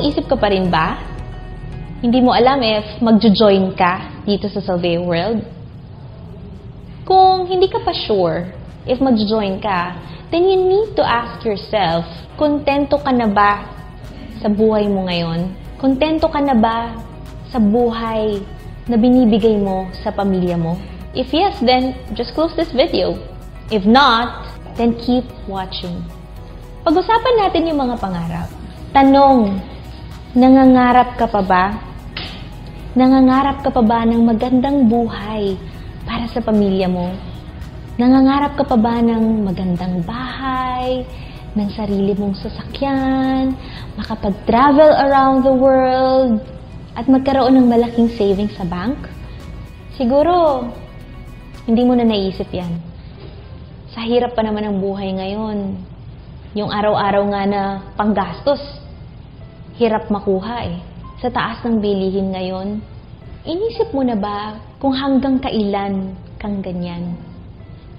nag-iisip ka pa rin ba? Hindi mo alam if magjo-join ka dito sa Salveo World? Kung hindi ka pa sure if magjo-join ka, then you need to ask yourself, kontento ka na ba sa buhay mo ngayon? Kontento ka na ba sa buhay na binibigay mo sa pamilya mo? If yes, then just close this video. If not, then keep watching. Pag-usapan natin yung mga pangarap. Tanong, nangangarap ka pa ba? Nangangarap ka pa ba ng magandang buhay para sa pamilya mo? Nangangarap ka pa ba ng magandang bahay, ng sarili mong sasakyan, makapag-travel around the world, at magkaroon ng malaking savings sa bank? Siguro, hindi mo na naisip yan. Sa hirap pa naman ng buhay ngayon, yung araw-araw nga na panggastos, hirap makuha eh. Sa taas ng bilihin ngayon, inisip mo na ba kung hanggang kailan kang ganyan?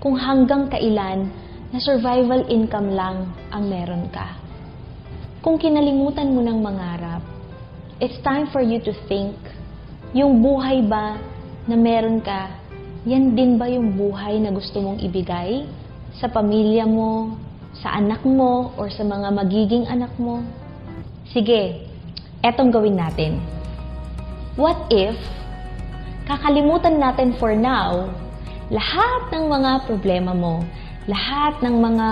Kung hanggang kailan na survival income lang ang meron ka? Kung kinalimutan mo ng mangarap, it's time for you to think, yung buhay ba na meron ka, yan din ba yung buhay na gusto mong ibigay sa pamilya mo, sa anak mo, or sa mga magiging anak mo? Sige, etong gawin natin. What if, kakalimutan natin for now, lahat ng mga problema mo, lahat ng mga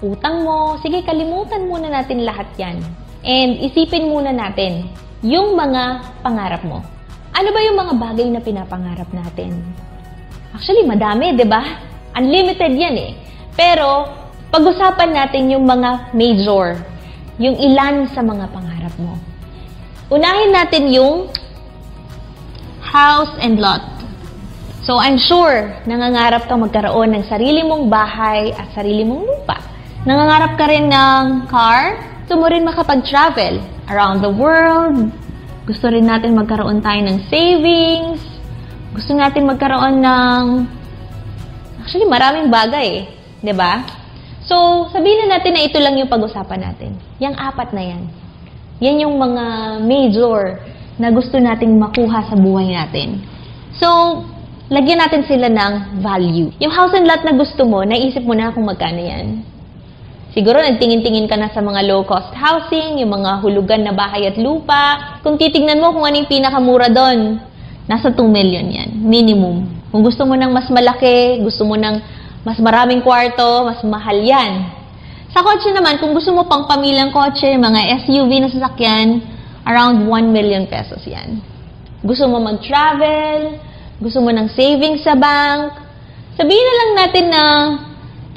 utang mo, sige, kalimutan muna natin lahat yan. And isipin muna natin yung mga pangarap mo. Ano ba yung mga bagay na pinapangarap natin? Actually, madami, di ba? Unlimited yan eh. Pero, pag-usapan natin yung mga major, yung ilan sa mga pangarap mo. Unahin natin yung house and lot. So, I'm sure, nangangarap ka magkaroon ng sarili mong bahay at sarili mong lupa. Nangangarap ka rin ng car. Gusto mo rin makapag-travel around the world. Gusto rin natin magkaroon tayo ng savings. Gusto natin magkaroon ng... Actually, maraming bagay eh. 'Di ba? So, sabihin na natin na ito lang yung pag-usapan natin. Yang apat na yan. Yan yung mga major na gusto nating makuha sa buhay natin. So, lagyan natin sila ng value. Yung house and lot na gusto mo, naisip mo na kung magkano yan. Siguro, nagtingin-tingin ka na sa mga low-cost housing, yung mga hulugan na bahay at lupa. Kung titignan mo kung ano yung pinakamura doon, nasa 2 million yan. Minimum. Kung gusto mo ng mas malaki, gusto mo ng mas maraming kwarto, mas mahal yan. Sa kotse naman, kung gusto mo pang pamilyang kotse, mga SUV na sasakyan, around 1 million pesos yan. Gusto mo mag-travel, gusto mo ng savings sa bank, sabihin na lang natin na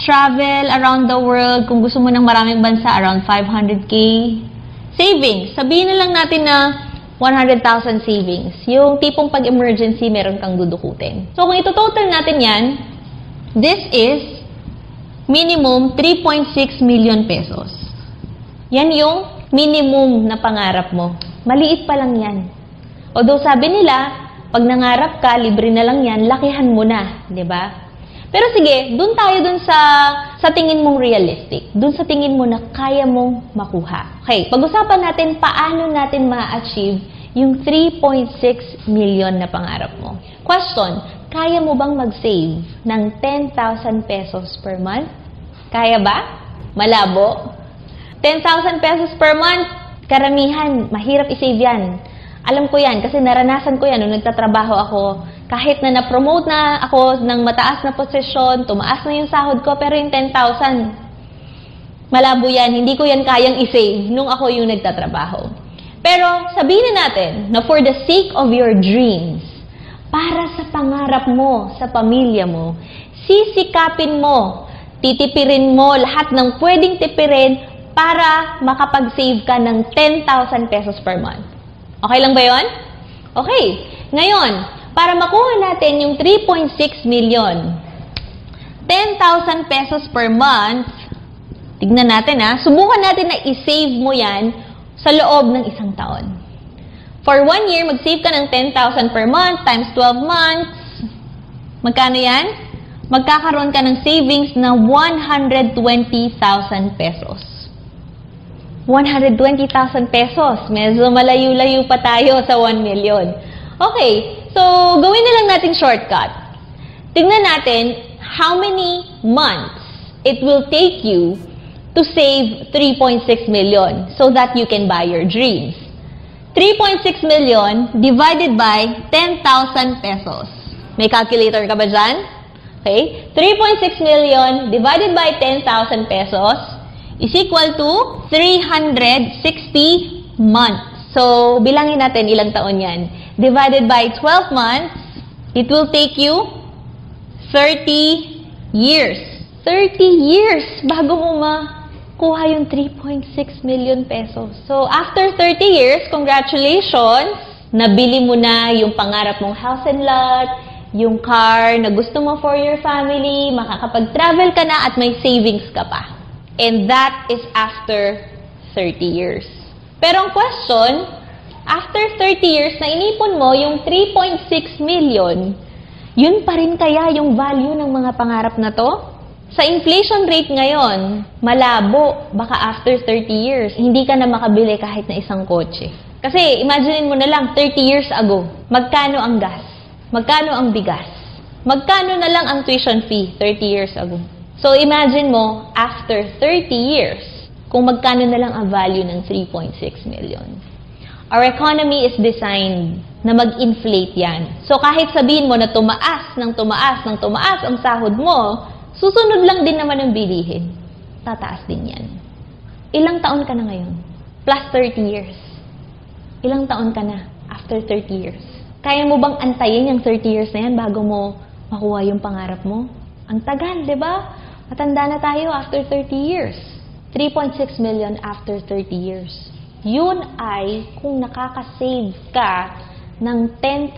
travel around the world, kung gusto mo ng maraming bansa, around 500K. Savings, sabihin na lang natin na 100,000 savings. Yung tipong pag-emergency, meron kang dudukutin. So, kung ito-total natin yan, this is minimum 3.6 million pesos. Yan yung minimum na pangarap mo. Maliit pa lang yan. Although sabi nila, pag nangarap ka, libre na lang yan, lakihan mo na. 'Di ba? Pero sige, dun tayo dun sa tingin mong realistic. Dun sa tingin mo na kaya mong makuha. Okay, pag-usapan natin paano natin ma-achieve yung 3.6 million na pangarap mo. Question, kaya mo bang mag-save ng 10,000 pesos per month? Kaya ba? Malabo? 10,000 pesos per month, karamihan, mahirap i-save yan. Alam ko yan kasi naranasan ko yan nung nagtatrabaho ako. Kahit na na-promote na ako ng mataas na posisyon, tumaas na yung sahod ko, pero yung 10,000, malabo yan. Hindi ko yan kayang i-save nung ako yung nagtatrabaho. Pero sabihin na natin na for the sake of your dreams, para sa pangarap mo, sa pamilya mo, sisikapin mo, titipirin mo lahat ng pwedeng tipirin para makapag-save ka ng 10,000 pesos per month. Okay lang ba yon? Okay. Ngayon, para makuha natin yung 3.6 million, 10,000 pesos per month, tignan natin subukan natin na i-save mo yan sa loob ng isang taon. For 1 year, mag-save ka ng 10,000 per month times 12 months. Magkano yan? Magkakaroon ka ng savings na 120,000 pesos. 120,000 pesos. Medyo malayo-layo pa tayo sa 1 million. Okay, so gawin na lang natin shortcut. Tingnan natin how many months it will take you to save 3.6 million so that you can buy your dreams. 3.6 million divided by 10,000 pesos. May calculator ka ba dyan? Okay, 3.6 million divided by 10,000 pesos is equal to 360 months. So, bilangin natin ilang taon yan. Divided by 12 months, it will take you 30 years. 30 years bago mo makuha yung 3.6 million pesos. So, after 30 years, congratulations! Nabili mo na yung pangarap mong house and lot, yung car na gusto mo for your family, makakapag-travel ka na at may savings ka pa. And that is after 30 years. Pero ang question, after 30 years na inipon mo yung 3.6 million, yun pa rin kaya yung value ng mga pangarap na to? Sa inflation rate ngayon, malabo, baka after 30 years, hindi ka na makabili kahit na isang kotse. Kasi imagine mo na lang, 30 years ago, magkano ang gas? Magkano ang bigas? Magkano na lang ang tuition fee 30 years ago? So, imagine mo, after 30 years, kung magkano na lang ang value ng 3.6 million. Our economy is designed na mag-inflate yan. So, kahit sabihin mo na tumaas ang sahod mo, susunod lang din naman ang bilihin. Tataas din yan. Ilang taon ka na ngayon? Plus 30 years. Ilang taon ka na after 30 years? Kaya mo bang antayin yung 30 years na yan bago mo makuha yung pangarap mo? Ang tagal, di ba? Matanda na tayo after 30 years. 3.6 million after 30 years. Yun ay kung nakaka-save ka ng 10,000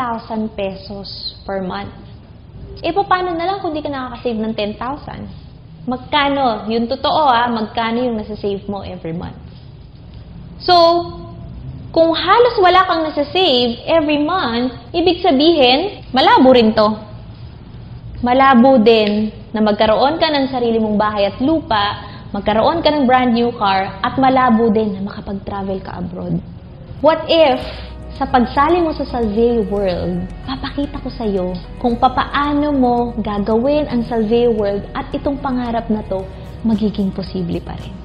pesos per month. E paano na lang kung di ka nakaka-save ng 10,000? Magkano? Yun totoo magkano yung nasa-save mo every month? So, kung halos wala kang nasa-save every month, ibig sabihin, malabo rin to. Malabo din na magkaroon ka ng sarili mong bahay at lupa, magkaroon ka ng brand new car, at malabo din na makapag-travel ka abroad. What if, sa pagsali mo sa Salveo World, papakita ko sa'yo kung papaano mo gagawin ang Salveo World at itong pangarap na to magiging posible pa rin.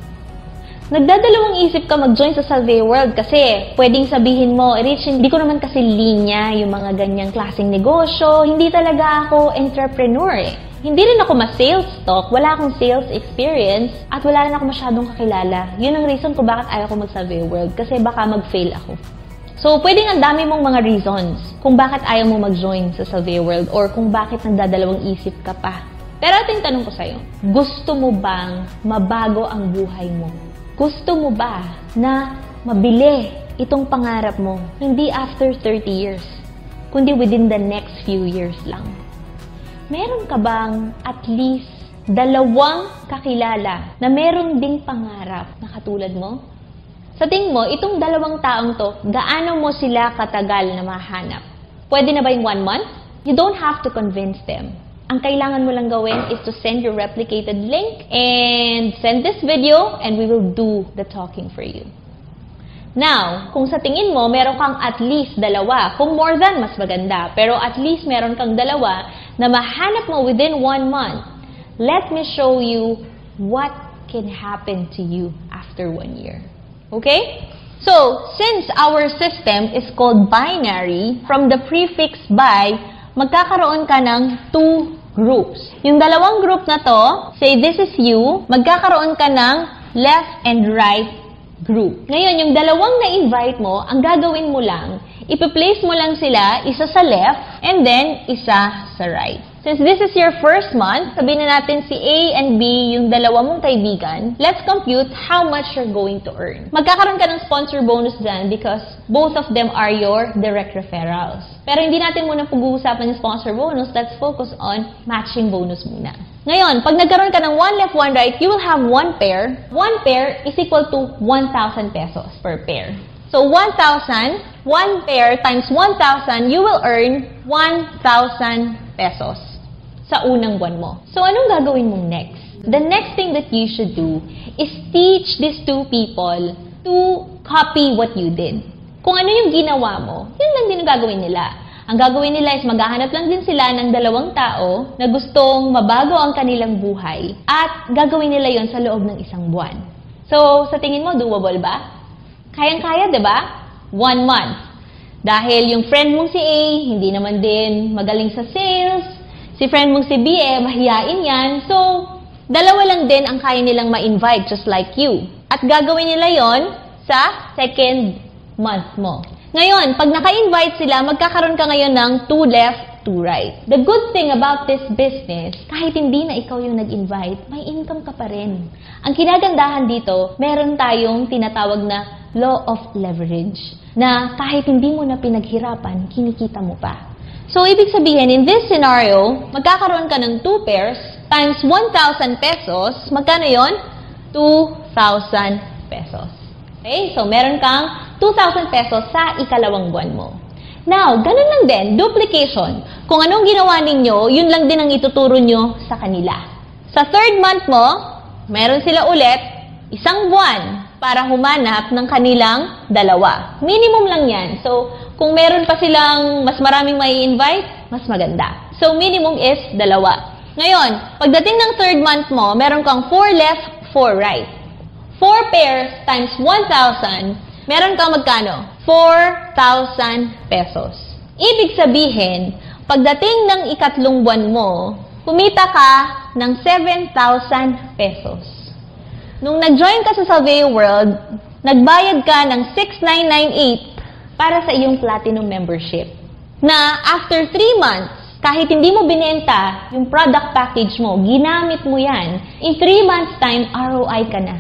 Nagdadalawang isip ka mag-join sa Salveo World kasi pwedeng sabihin mo, Rich, hindi ko naman kasi linya yung mga ganyang klaseng negosyo, hindi talaga ako entrepreneur Hindi rin ako ma-sales talk, wala akong sales experience, at wala rin ako masyadong kakilala. Yun ang reason kung bakit ayaw ko mag-Salveo World kasi baka mag-fail ako. So, pwedeng ang dami mong mga reasons kung bakit ayaw mo mag-join sa Salveo World or kung bakit nagdadalawang isip ka pa. Pero ito yung tanong ko sa'yo, gusto mo bang mabago ang buhay mo? Gusto mo ba na mabili itong pangarap mo, hindi after 30 years, kundi within the next few years lang? Meron ka bang at least 2 kakilala na meron ding pangarap na katulad mo? Sa tingin mo, itong 2 taong to, gaano mo sila katagal na mahanap? Pwede na ba yung 1 month? You don't have to convince them. Ang kailangan mo lang gawin is to send your replicated link and send this video and we will do the talking for you. Now, kung sa tingin mo, meron kang at least 2, kung more than, mas maganda, pero at least meron kang 2 na mahanap mo within 1 month, let me show you what can happen to you after 1 year. Okay? So, since our system is called binary, from the prefix by, magkakaroon ka ng 2 groups. Yung 2 group na to, say this is you, magkakaroon ka ng left and right group. Ngayon, yung 2 na-invite mo, ang gagawin mo lang, ipi-place mo lang sila, isa sa left, and then isa sa right. Since this is your first month, sabihin na natin si A and B, yung 2 mong kaibigan, let's compute how much you're going to earn. Magkakaroon ka ng sponsor bonus dyan because both of them are your direct referrals. Pero hindi natin muna pag-uusapan yung sponsor bonus, let's focus on matching bonus muna. Ngayon, pag nagkaroon ka ng 1 left, 1 right, you will have 1 pair. 1 pair is equal to 1,000 pesos per pair. So, 1,000, 1 pair times 1,000, you will earn 1,000 pesos sa unang buwan mo. So, anong gagawin mong next? The next thing that you should do is teach these 2 people to copy what you did. Kung ano yung ginawa mo, yun lang din ang gagawin nila. Ang gagawin nila is maghahanap lang din sila ng dalawang tao na gustong mabago ang kanilang buhay at gagawin nila yon sa loob ng isang buwan. So, sa tingin mo, doable ba? Kayang-kaya, di ba? 1 month. Dahil yung friend mong si A, hindi naman din magaling sa sales. Si friend mong si B, mahiyain yan. So, dalawa lang din ang kaya nilang ma-invite just like you. At gagawin nila yon sa second month mo. Ngayon, pag naka-invite sila, magkakaroon ka ngayon ng 2 left, 2 right. The good thing about this business, kahit hindi na ikaw yung nag-invite, may income ka pa rin. Ang kinagandahan dito, meron tayong tinatawag na law of leverage, na kahit hindi mo na pinaghirapan, kinikita mo pa. So, ibig sabihin, in this scenario, magkakaroon ka ng 2 pairs times 1,000 pesos. Magkano yon? 2,000 pesos. Okay? So, meron kang 2,000 pesos sa ikalawang buwan mo. Now, ganun lang din, duplication. Kung anong ginawa ninyo, yun lang din ang ituturo nyo sa kanila. Sa third month mo, meron sila ulit 1 buwan para humanap ng kanilang dalawa. Minimum lang yan. So, kung meron pa silang mas maraming may invite, mas maganda. So, minimum is 2. Ngayon, pagdating ng third month mo, meron kang 4 left, 4 right. 4 pairs times 1,000, meron kang magkano? 4,000 pesos. Ibig sabihin, pagdating ng ikatlong buwan mo, kumita ka ng 7,000 pesos. Nung nag-join ka sa Salveo World, nagbayad ka ng 6,998 para sa iyong platinum membership. Na after 3 months, kahit hindi mo binenta yung product package mo, ginamit mo yan, in 3 months time, ROI ka na.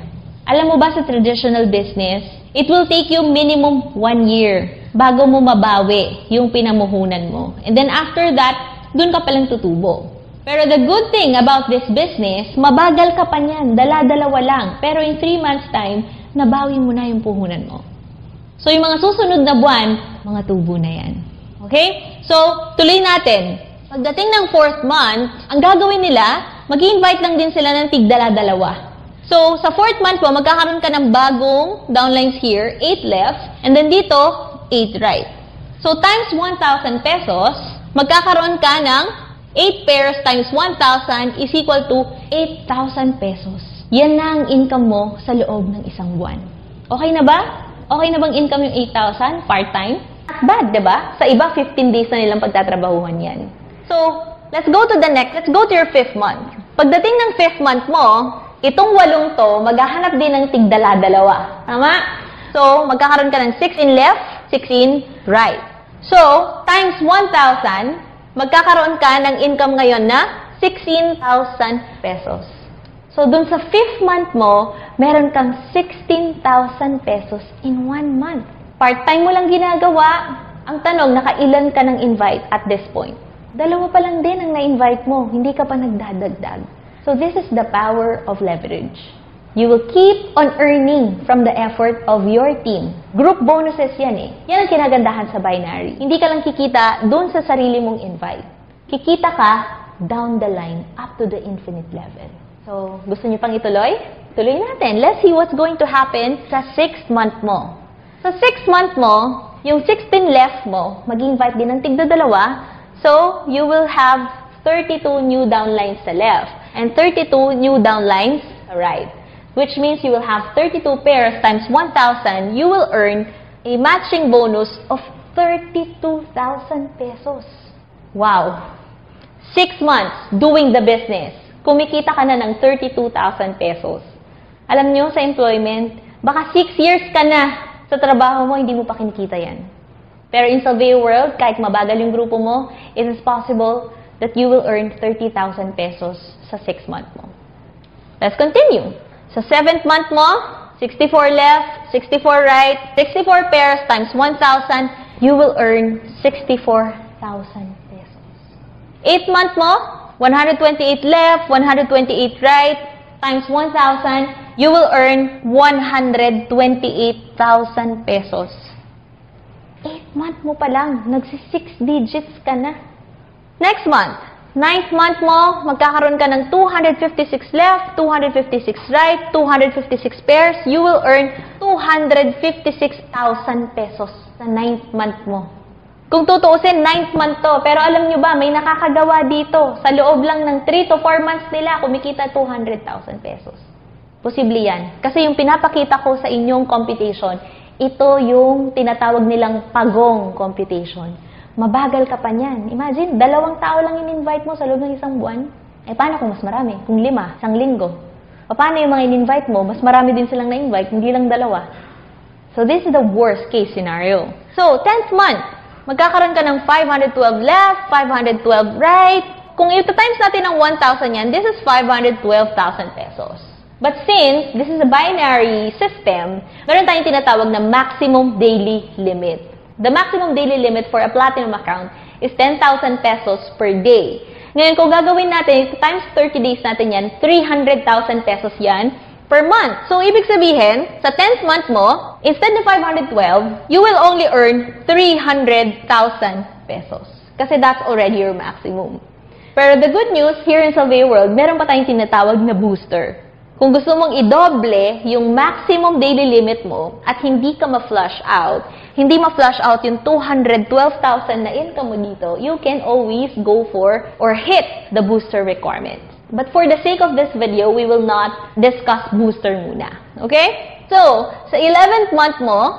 Alam mo ba sa traditional business, it will take you minimum 1 year bago mo mabawi yung pinamuhunan mo. And then after that, dun ka palang tutubo. Pero the good thing about this business, mabagal ka pa niyan, dala-dalawa lang. Pero in 3 months time, nabawi mo na yung puhunan mo. So yung mga susunod na buwan, mga tubo na yan. Okay? So, tuloy natin. Pagdating ng 4th month, ang gagawin nila, mag-invite lang din sila ng tig-dala-dalawa. So, sa 4th month po, magkakaroon ka ng bagong downlines here, 8 left, and then dito, 8 right. So, times 1,000 pesos, magkakaroon ka ng 8 pairs times 1,000 is equal to 8,000 pesos. Yan na ang income mo sa loob ng isang buwan. Okay na ba? Okay na bang income yung 8,000 part-time? Not bad, diba? Sa iba, 15 days na nilang pagtatrabahuhan yan. So, let's go to the next. Let's go to your 5th month. Pagdating ng 5th month mo, itong 8 to, maghahanap din ng tig-dala-dalawa. Tama? So, magkakaroon ka ng 6 in left, 6 in right. So, times 1,000, magkakaroon ka ng income ngayon na 16,000 pesos. So, dun sa 5th month mo, meron kang 16,000 pesos in 1 month. Part-time mo lang ginagawa. Ang tanong, nakailan ka ng invite at this point? 2 pa lang din ang na-invite mo. Hindi ka pa nagdadagdag. So, this is the power of leverage. You will keep on earning from the effort of your team. Group bonuses yan eh. Yan ang kinagandahan sa binary. Hindi ka lang kikita doon sa sarili mong invite. Kikita ka down the line up to the infinite level. So, gusto niyo pang ituloy? Tuloy natin. Let's see what's going to happen sa 6th month mo. Sa 6th month mo, yung 16 left mo, mag-invite din ng tigda-dalawa. So, you will have 32 new downlines sa left and 32 new downlines sa right. Which means you will have 32 pairs times 1,000. You will earn a matching bonus of 32,000 pesos. Wow! 6 months doing the business. Kumikita ka na ng 32,000 pesos. Alam nyo, sa employment, baka 6 years ka na sa trabaho mo, hindi mo pa kinikita yan. Pero in Salveo World, kahit mabagal yung grupo mo, it is possible that you will earn 30,000 pesos sa 6th month mo. Let's continue. Sa 7th month mo, 64 left, 64 right, 64 pairs times 1,000, you will earn 64,000 pesos. 8th month mo, 128 left, 128 right, times 1,000, you will earn 128,000 pesos. 8th month mo pa lang, nagsi 6 digits ka na. Next month, Ninth month mo, magkakaroon ka ng 256 left, 256 right, 256 pairs. You will earn 256,000 pesos sa ninth month mo. Kung tutuusin, ninth month to. Pero alam nyo ba, may nakakagawa dito. Sa loob lang ng 3 to 4 months nila, kumikita 200,000 pesos. Posible yan. Kasi yung pinapakita ko sa inyong computation, ito yung tinatawag nilang pagong computation. Mabagal ka pa niyan. Imagine, 2 tao lang in-invite mo sa loob ng isang buwan. Eh, paano kung mas marami? Kung 5, isang linggo. Paano yung mga in-invite mo? Mas marami din silang na-invite, hindi lang 2. So, this is the worst case scenario. So, 10th month, magkakaroon ka ng 512 left, 512 right. Kung ito-times natin ng 1,000 yan, this is 512,000 pesos. But since this is a binary system, meron tayong tinatawag na maximum daily limit. The maximum daily limit for a platinum account is 10,000 pesos per day. Ngayon, kung gagawin natin, times 30 days natin yan, 300,000 pesos yan per month. So, ibig sabihin, sa 10th month mo, instead of 512, you will only earn 300,000 pesos. Kasi that's already your maximum. Pero the good news, here in Salveo World, meron pa tayong tinatawag na booster. Kung gusto mong idoble yung maximum daily limit mo at hindi ka ma-flush out, hindi ma-flush out yung 212,000 na income mo dito, you can always go for or hit the booster requirement. But for the sake of this video, we will not discuss booster muna. Okay? So, sa 11th month mo,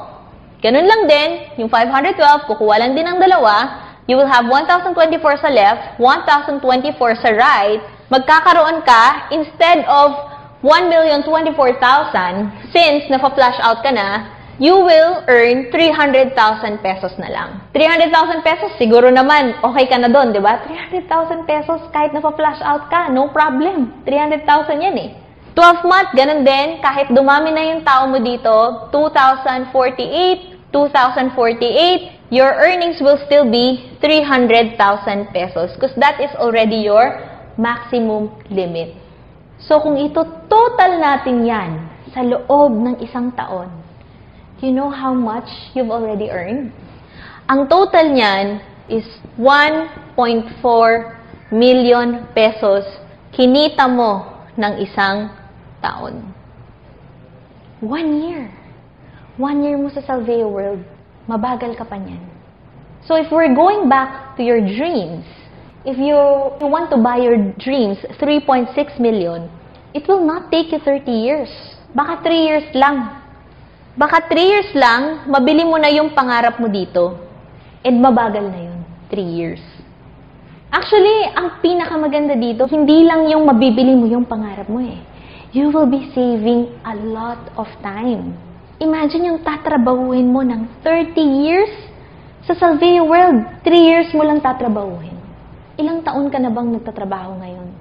ganun lang din, yung 512, kukuha lang din ng 2, you will have 1,024 sa left, 1,024 sa right, magkakaroon ka, instead of 1,024,000, since nafa-flush out ka na, you will earn 300,000 pesos na lang. 300,000 pesos, siguro naman, okay ka na doon, di ba? 300,000 pesos, kahit nafa-flush out ka, no problem. 300,000 yan eh. 12 month, ganun din, kahit dumami na yung tao mo dito, 2,048, 2,048, your earnings will still be 300,000 pesos because that is already your maximum limit. So, kung ito total natin yan sa loob ng isang taon, do you know how much you've already earned? Ang total niyan is 1.4 million pesos kinita mo ng isang taon. 1 year. 1 year mo sa Salveo World, mabagal ka pa niyan. So, if we're going back to your dreams, if you want to buy your dreams, 3.6 million, it will not take you 30 years. Baka 3 years lang. Baka 3 years lang, mabili mo na yung pangarap mo dito. And mabagal na yun. 3 years. Actually, ang pinakamaganda dito, hindi lang yung mabibili mo yung pangarap mo eh. You will be saving a lot of time. Imagine yung tatrabahuhin mo ng 30 years sa Salveo World. 3 years mo lang tatrabahuhin. Ilang taon ka na bang nagtatrabaho ngayon?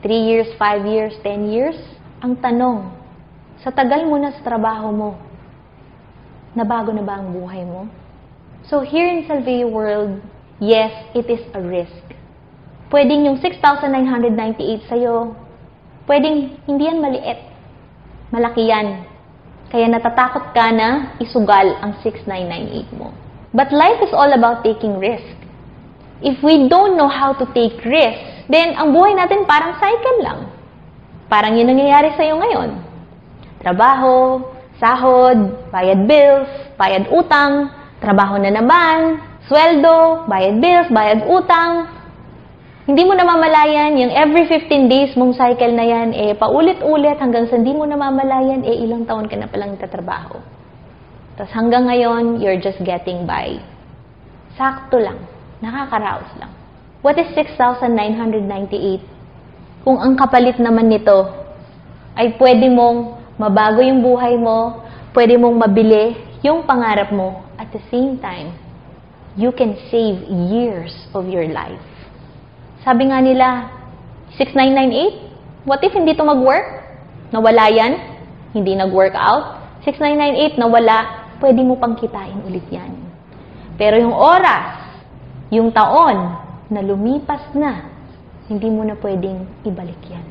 3 years, 5 years, 10 years? Ang tanong, sa tagal mo na sa trabaho mo, nabago na ba ang buhay mo? So here in Salveo World, yes, it is a risk. Pwedeng yung 6,998 sa'yo, pwedeng hindi yan maliit. Malaki yan. Kaya natatakot ka na isugal ang 6,998 mo. But life is all about taking risk. If we don't know how to take risks, then ang buhay natin parang cycle lang. Parang yun nangyayari sa'yo ngayon. Trabaho, sahod, bayad bills, bayad utang, trabaho na naman, sweldo, bayad bills, bayad utang. Hindi mo namamalayan, yung every 15 days mong cycle na yan, paulit-ulit hanggang sa hindi mo namamalayan, ilang taon ka na palang nagtatrabaho. Tapos hanggang ngayon, you're just getting by. Sakto lang. Nakakaraos lang. What is 6,998? Kung ang kapalit naman nito ay pwede mong mabago yung buhay mo, pwede mong mabili yung pangarap mo, at the same time, you can save years of your life. Sabi nga nila, 6,998? What if hindi to mag-work? Nawala yan? Hindi nag-work out? 6,998, nawala, pwede mo pang kitain ulit yan. Pero yung oras, yung taon na lumipas na, hindi mo na pwedeng ibalik yan.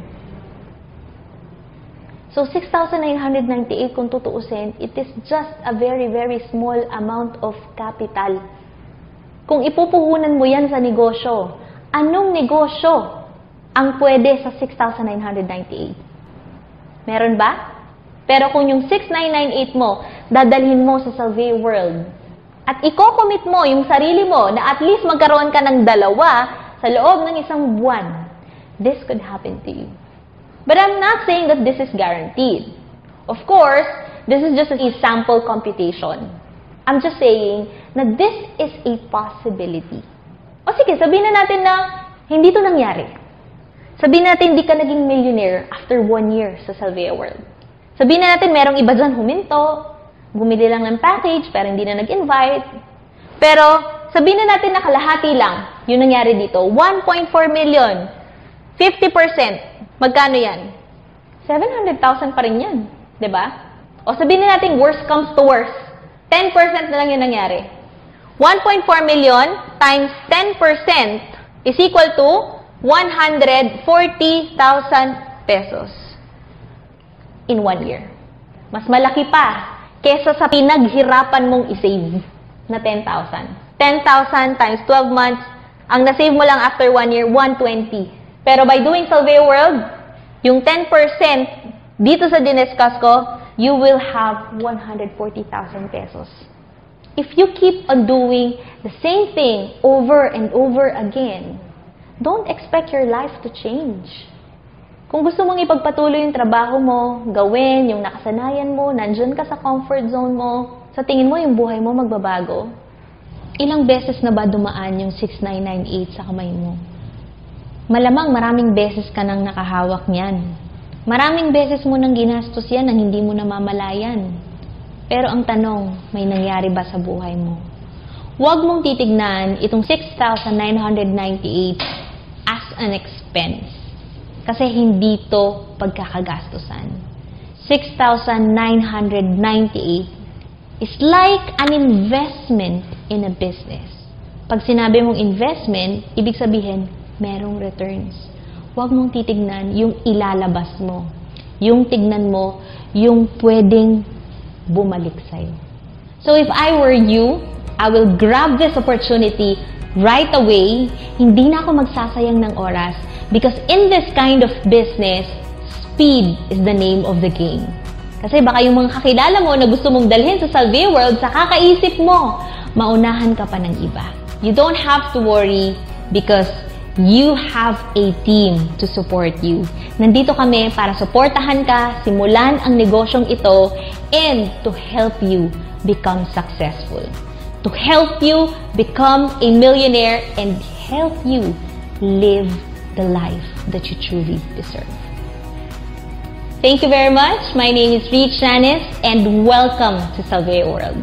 So, 6,998 kung tutuusin, it is just a very, very small amount of capital. Kung ipupuhunan mo yan sa negosyo, anong negosyo ang pwede sa 6,998? Meron ba? Pero kung yung 6,998 mo, dadalhin mo sa Salvia World, at i-commit mo yung sarili mo na at least magkaroon ka ng 2 sa loob ng isang buwan, this could happen to you. But I'm not saying that this is guaranteed. Of course, this is just a sample computation. I'm just saying na this is a possibility. O sige, sabihin na natin na hindi to nangyari. Sabihin natin hindi ka naging millionaire after 1 year sa Salvia World. Sabihin na natin merong iba dyan huminto, bumili lang ng package pero hindi na nag-invite. Pero sabihin na natin na kalahati lang yung nangyari dito. 1.4 million. 50%. Magkano yan? 700,000 pa rin yan. Diba? O sabihin na natin worst comes to worst. 10% na lang yung nangyari. 1.4 million times 10% is equal to 140,000 pesos in 1 year. Mas malaki pa kesa sa pinaghirapan mong isave na 10,000. 10,000 times 12 months, ang nasave mo lang after 1 year, 120. Pero by doing Salvia World, yung 10% dito sa diniscuss ko, you will have 140,000 pesos. If you keep on doing the same thing over and over again, don't expect your life to change. Kung gusto mong ipagpatuloy yung trabaho mo, gawin yung nakasanayan mo, nandyan ka sa comfort zone mo, sa tingin mo yung buhay mo magbabago, ilang beses na ba dumaan yung 6,998 sa kamay mo? Malamang maraming beses ka nang nakahawak niyan. Maraming beses mo nang ginastos yan nang hindi mo namamalayan. Pero ang tanong, may nangyari ba sa buhay mo? Huwag mong titignan itong 6,998 as an expense. Kasi hindi to pagkakagastusan. 6,998 is like an investment in a business. Pag sinabi mong investment, ibig sabihin, merong returns. Huwag mong titignan yung ilalabas mo. Yung tignan mo, yung pwedeng bumalik sa'yo. So if I were you, I will grab this opportunity right away. Hindi na ako magsasayang ng oras. Because in this kind of business, speed is the name of the game. Kasi baka yung mga kakilala mo na gusto mong dalhin sa Salvia World, sa kakaisip mo, maunahan ka pa ng iba. You don't have to worry because you have a team to support you. Nandito kami para suportahan ka, simulan ang negosyong ito, and to help you become successful. To help you become a millionaire and help you live the life that you truly deserve. Thank you very much. My name is Reach Janice and welcome to Salvia World.